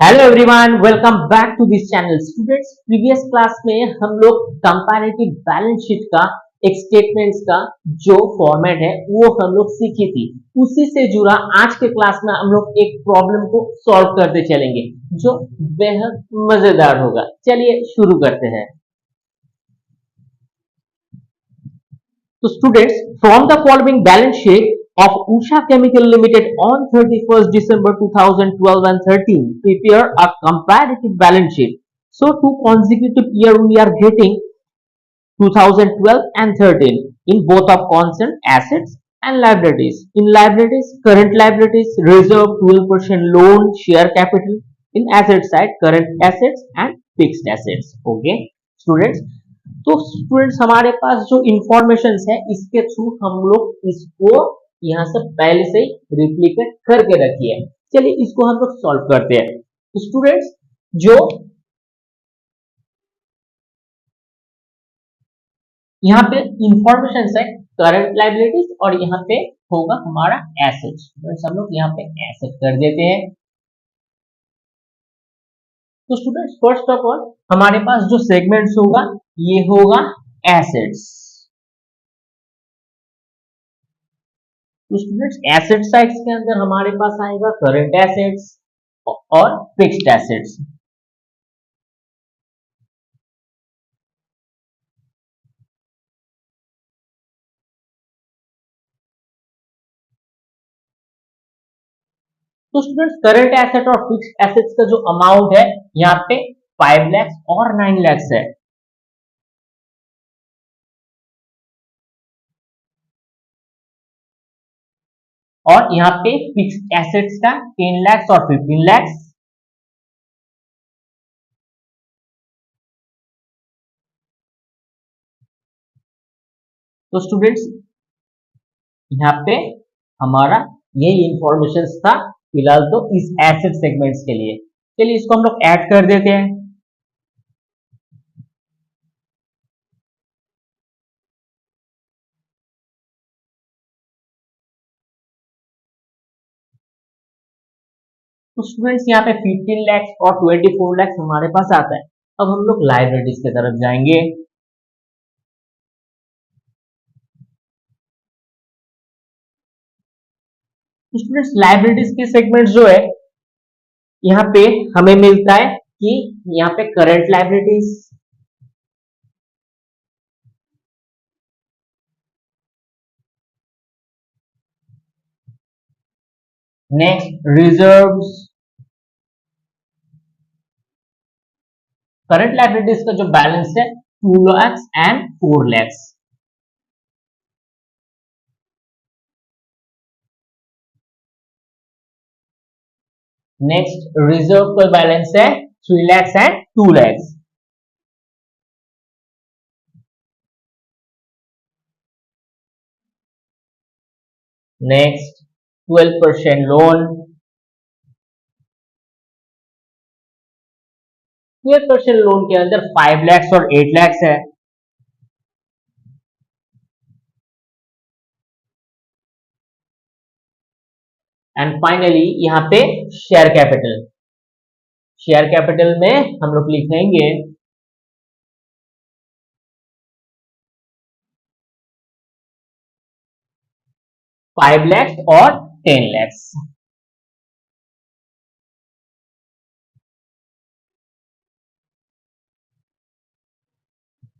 Hello everyone, welcome back to this channel. Students, previous class में हम लोग comparative balance sheet का एक स्टेटमेंट्स का जो फॉर्मेट है वो हम लोग सीखी थी। उसी से जुड़ा आज के क्लास में हम लोग एक प्रॉब्लम को सॉल्व करते चलेंगे जो बेहद मजेदार होगा। चलिए शुरू करते हैं। तो students, from the following balance sheet of Usha Chemical Limited on 31st December 2012 and 13, prepare a comparative balance sheet. So, two consecutive year we are getting 2012 and 13 in both of constant assets and liabilities. In liabilities, current liabilities, reserve, 12% loan, share capital. In asset side, current assets and fixed assets. Okay, students. तो students, हमारे पास जो information है इसके through हम लोग इसको यहाँ से पहले से ही रिप्लिकेट करके रखिए। चलिए इसको हम लोग सॉल्व करते हैं। तो स्टूडेंट्स, जो यहाँ पे इंफॉर्मेशन है करंट लाइबिलिटीज और यहाँ पे होगा हमारा एसेट्स। स्टूडेंट्स, हम लोग यहाँ पे एसेट कर देते हैं। तो स्टूडेंट्स, फर्स्ट ऑफ ऑल हमारे पास जो सेगमेंट्स होगा ये होगा एसेट्स। तो स्टूडेंट्स, एसेट साइड्स के अंदर हमारे पास आएगा करंट एसेट्स और फिक्स्ड एसेट्स। तो स्टूडेंट्स, करंट एसेट और फिक्स्ड एसेट्स का जो अमाउंट है यहाँ पे 5 लाख और 9 लाख है। और यहाँ पे फिक्स्ड एसेट्स का 10 लाख और 15 लाख। तो स्टूडेंट्स, यहाँ पे हमारा यही इंफॉर्मेशन था फिलहाल तो इस एसेट सेगमेंट्स के लिए। चलिए इसको हम लोग ऐड कर देते हैं। तो स्टूडेंट्स, यहाँ पे 15 लाख और 24 लाख हमारे पास आता है। अब हम लोग लाइबिलिटीज की तरफ जाएंगे। स्टूडेंट्स, लाइबिलिटीज के सेगमेंट जो है यहाँ पे हमें मिलता है कि यहाँ पे current liabilities, next reserves. Current liabilities का जो बैलेंस है 2 lakh and 4 lakh. Next reserve का बैलेंस है 3 lakh and 2 lakh. Next 12% loan. 12% loan के अंदर 5 लाख और 8 लाख है। एंड फाइनली यहाँ पे शेयर कैपिटल। शेयर कैपिटल में हम लोग लिखेंगे 5 लाख और 10 लाख।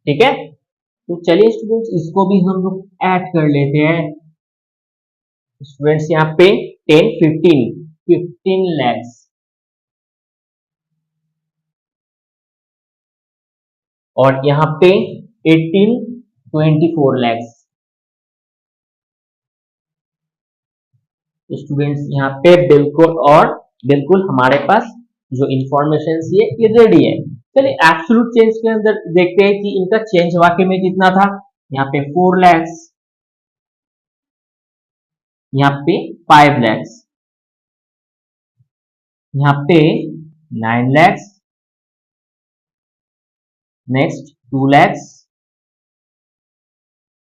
ठीक है, तो चलिए स्टूडेंट्स इसको भी हम लोग ऐड कर लेते हैं। स्टूडेंट्स, यहाँ पे 10 15 लाख और यहाँ पे 18 24 लाख। तो स्टूडेंट्स, यहाँ पे बिल्कुल हमारे पास जो इंफॉर्मेशन ये रेडी है। चलिए एब्सोल्यूट चेंज के अंदर देखते हैं कि इनका चेंज वाकई में कितना था। यहाँ पे 4 लाख, यहाँ पे 5 लाख, यहाँ पे 9 लाख, नेक्स्ट 2 लाख,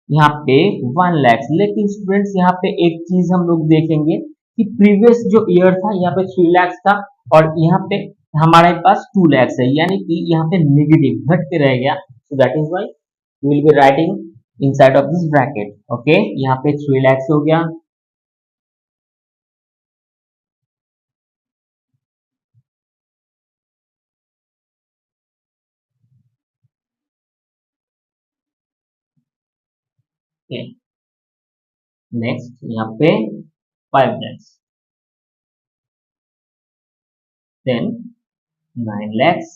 यहाँ पे 1 लाख। लेकिन स्टूडेंट्स, यहाँ पे एक चीज हम लोग देखेंगे कि प्रीवियस जो ईयर था यहाँ पे 3 लाख था और यहाँ पे हमारे पास 2 lakhs है, यानी कि यहाँ पे नेगेटिव घट के रह गया, so that is why we will be writing inside of this bracket. Okay, यहाँ पे 3 lakhs हो गया. Okay, next यहाँ पे 5 lakhs, then 9 lakhs.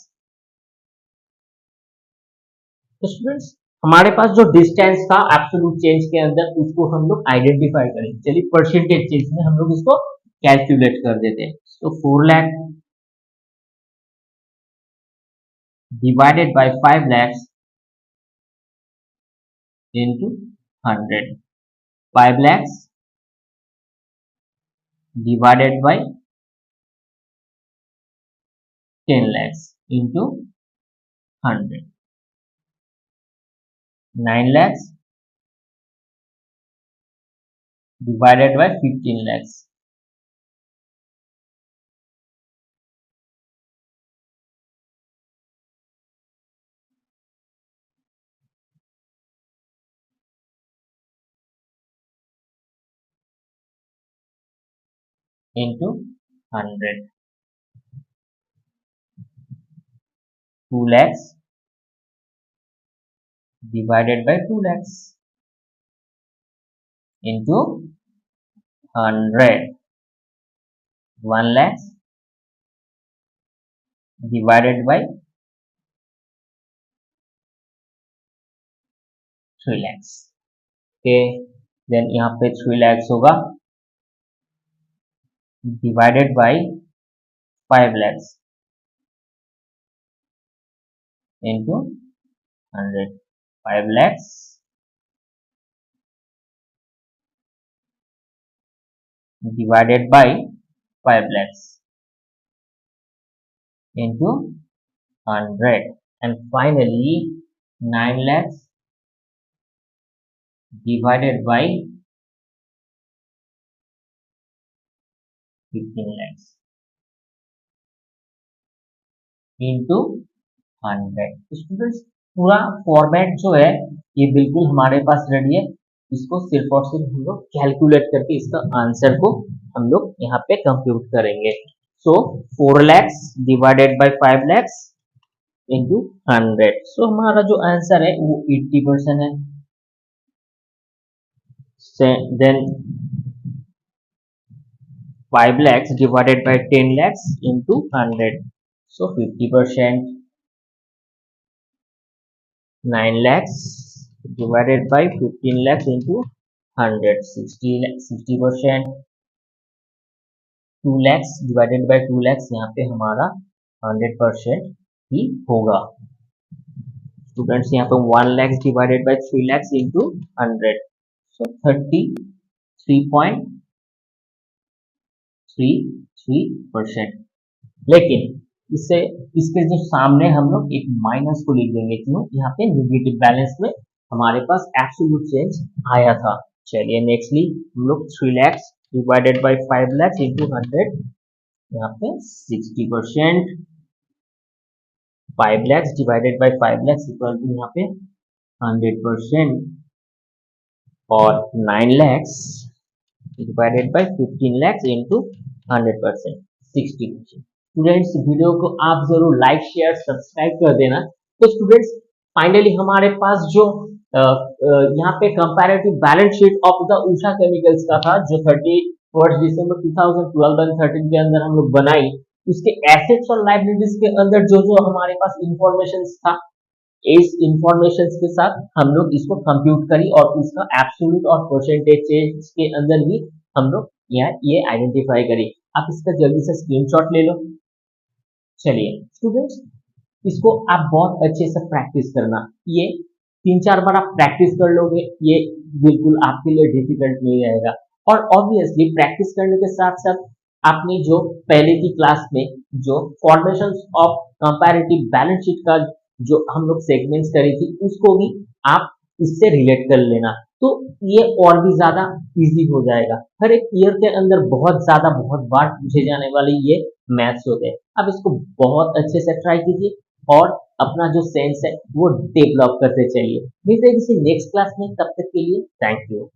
तो स्टूडेंट्स हमारे पास जो डिस्टेंस था एब्सोल्यूट चेंज के अंदर, उसको हम लोग आइडेंटिफाई करें. चलिए परसेंटेज चेंज में हम लोग इसको कैलकुलेट कर देते हैं. तो 4 lakh divided by 5 lakhs into 100. 5 lakhs divided by 10 lakhs into 100. 9 lakhs divided by 15 lakhs into 100. 2 lakhs divided by 2 lakhs into 100. 1 lakhs divided by 3 lakhs. Okay, then यहाँ पे 3 lakhs होगा divided by 5 lakhs into 100. 5 lakhs divided by 5 lakhs into 100. And finally 9 lakhs divided by 15 lakhs into 100. Students पूरा format जो है ये बिल्कुल हमारे पास ready है. इसको सिर्फ और सिर्फ हम लोग कैलकुलेट करके इसका आंसर को हम लोग यहाँ पे कंप्यूट करेंगे. सो 4 lakhs divided by 5 lakhs into 100. सो हमारा जो आंसर है वो 80% है. Then 5 lakhs divided by 10 lakhs into 100. So 50%. 9 lakhs divided by 15 lakhs into 100. 60%. 2 lakhs divided by 2 lakhs यहाँ पे हमारा 100% ही होगा. स्टूडेंट्स यहाँ पे 1 lakhs divided by 3 lakhs into 100. So 33.33%. लेकिन इससे इसके जो सामने हम लोग एक माइनस को लिख देंगे. क्यों? यहाँ पे नेगेटिव बैलेंस में हमारे पास एब्सोल्यूट चेंज आया था. चलिए नेक्स्टली हम लोग 3 lakhs divided by 5 lakhs into 100. यहाँ पे 60%. 5 lakhs divided by 5 lakhs equal to यहाँ पे 100%. और 9 lakhs divided by 15 lakhs into 100%. 60%. Students video को आप जरूर लाइक शेयर सब्सक्राइब कर देना. तो स्टूडेंट्स फाइनली हमारे पास जो यहाँ पे comparative balance sheet of the Usha chemicals का था, जो 31 दिसंबर 2012 एंड 13 के अंदर हम लोग बनाई, उसके एसेट्स और लायबिलिटीज के अंदर जो जो हमारे पास इंफॉर्मेशन था, इस इंफॉर्मेशन के साथ हम लोग इसको कंप्यूट करी और उसका एब्सोल्यूट और परसेंटेज चेंज के अंदर भी हम लोग यहाँ ये आइडेंटिफाई करी. आप इसका जल्दी से स्क्रीनशॉट ले लो. चलिए स्टूडेंट्स इसको आप बहुत अच्छे से प्रैक्टिस करना. ये 3-4 बार आप प्रैक्टिस कर लोगे, ये बिल्कुल आपके लिए डिफिकल्ट नहीं रहेगा. और ऑब्वियसली प्रैक्टिस करने के साथ साथ आपने जो पहले की क्लास में जो formation of comparative balance sheet का जो हम लोग सेगमेंट्स करी थी, उसको भी आप इससे रिलेट कर लेना. तो ये और भी ज़्यादा ईज़ी हो जाएगा। हर एक ईयर के अंदर बहुत बार पूछे जाने वाले ये मैथ्स होते हैं। आप इसको बहुत अच्छे से ट्राई कीजिए और अपना जो सेंस है वो डेवलप करते चलिए। मिलते हैं किसी नेक्स्ट क्लास में, तब तक के लिए थैंक यू।